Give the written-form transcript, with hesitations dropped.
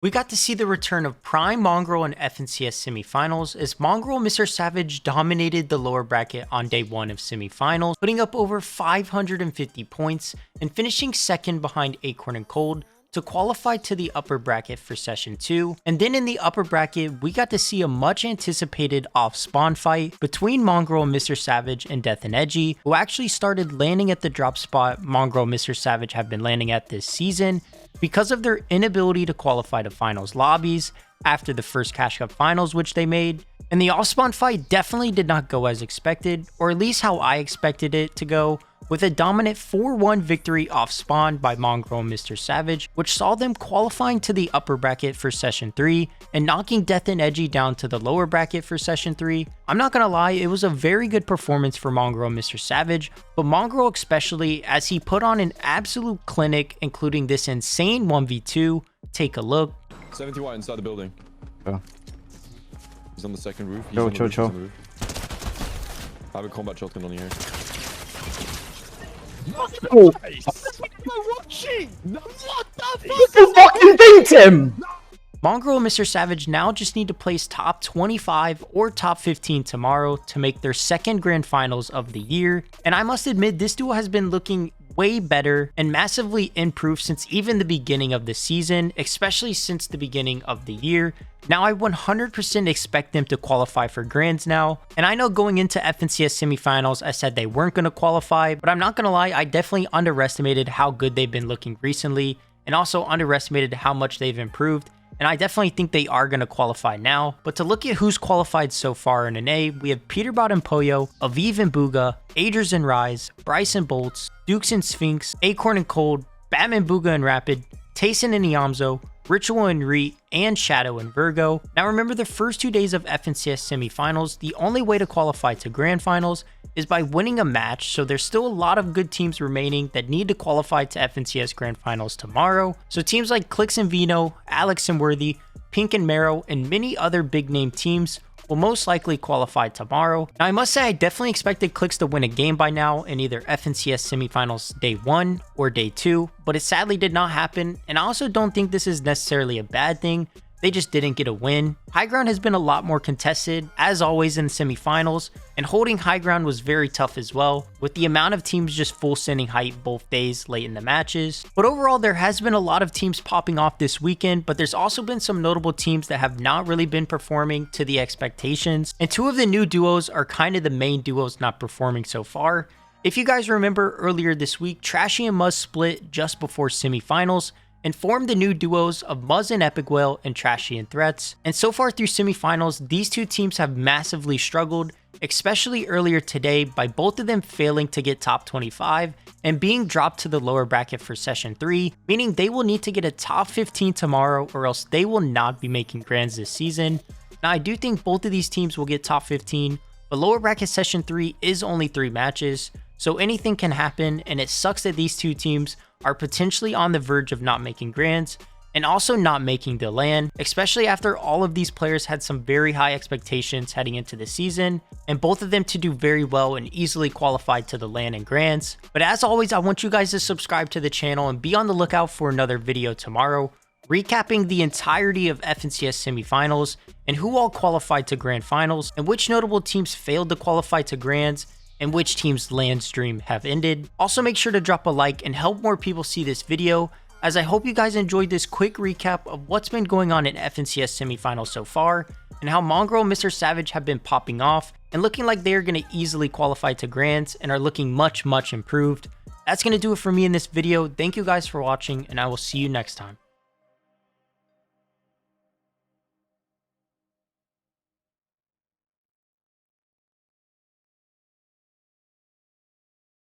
We got to see the return of Prime Mongraal in FNCS semifinals as Mongraal MrSavage dominated the lower bracket on day 1 of semifinals, putting up over 550 points and finishing second behind Acorn and Cold to qualify to the upper bracket for session 2. And then in the upper bracket, we got to see a much anticipated Offspawn fight between Mongraal MrSavage and Death and Edgy, who actually started landing at the drop spot Mongraal MrSavage have been landing at this season because of their inability to qualify to finals lobbies after the first Cash Cup finals which they made. And the Offspawn fight definitely did not go as expected, or at least how I expected it to go, with a dominant 4-1 victory Offspawn by Mongraal MrSavage, which saw them qualifying to the upper bracket for session 3 and knocking Death and Edgy down to the lower bracket for session 3. I'm not gonna lie, it was a very good performance for Mongraal MrSavage, but Mongraal especially, as he put on an absolute clinic, including this insane 1v2. Take a look. 70 white inside the building. Yeah. He's on the second roof. Chill. I have a combat shotgun on you here. Oh, Watching! What the you fucking beat him! Mongraal MrSavage now just need to place top 25 or top 15 tomorrow to make their second grand finals of the year. And I must admit, this duo has been looking way better and massively improved since even the beginning of the season, especially since the beginning of the year. Now I 100% expect them to qualify for grands now. And I know going into FNCS semifinals, I said they weren't going to qualify, but I'm not going to lie, I definitely underestimated how good they've been looking recently and also underestimated how much they've improved. And I definitely think they are going to qualify now. But to look at who's qualified so far in an A, we have Peterbot and Poyo, Aviv and Booga, Aders and Rise, Bryce and Bolts, Dukes and Sphinx, Acorn and Cold, Batman Booga and Rapid, Tayson and Iamzo, Ritual and Reet, and Shadow and Virgo. Now remember, the first 2 days of FNCS semifinals, the only way to qualify to grand finals is by winning a match, so there's still a lot of good teams remaining that need to qualify to FNCS grand finals tomorrow. So teams like Clicks and Vino, Alex and Worthy, Pink and Marrow, and many other big name teams will most likely qualify tomorrow. Now I must say, I definitely expected Clicks to win a game by now in either FNCS semifinals day 1 or day 2, but it sadly did not happen, and I also don't think this is necessarily a bad thing. They just didn't get a win. High ground has been a lot more contested, as always in semifinals, and holding high ground was very tough as well, with the amount of teams just full sending height both days late in the matches. But overall, there has been a lot of teams popping off this weekend, but there's also been some notable teams that have not really been performing to the expectations, and 2 of the new duos are kind of the main duos not performing so far. If you guys remember earlier this week, Trashy and Muzz split just before semifinals and formed the new duos of Muzz and Epic Whale and Trashy and Threats. And so far through semifinals, these 2 teams have massively struggled, especially earlier today by both of them failing to get top 25 and being dropped to the lower bracket for session 3, meaning they will need to get a top 15 tomorrow or else they will not be making grands this season. Now I do think both of these teams will get top 15, but lower bracket session 3 is only 3 matches, so anything can happen, and it sucks that these 2 teams are potentially on the verge of not making grands and also not making the LAN, especially after all of these players had some very high expectations heading into the season, and both of them to do very well and easily qualified to the LAN and grands. But as always, I want you guys to subscribe to the channel and be on the lookout for another video tomorrow, recapping the entirety of FNCS semifinals and who all qualified to grand finals and which notable teams failed to qualify to grands and which team's LAN stream have ended. Also make sure to drop a like and help more people see this video, as I hope you guys enjoyed this quick recap of what's been going on in FNCS semifinals so far and how Mongraal MrSavage have been popping off and looking like they are going to easily qualify to grands and are looking much improved. That's going to do it for me in this video. Thank you guys for watching, and I will see you next time.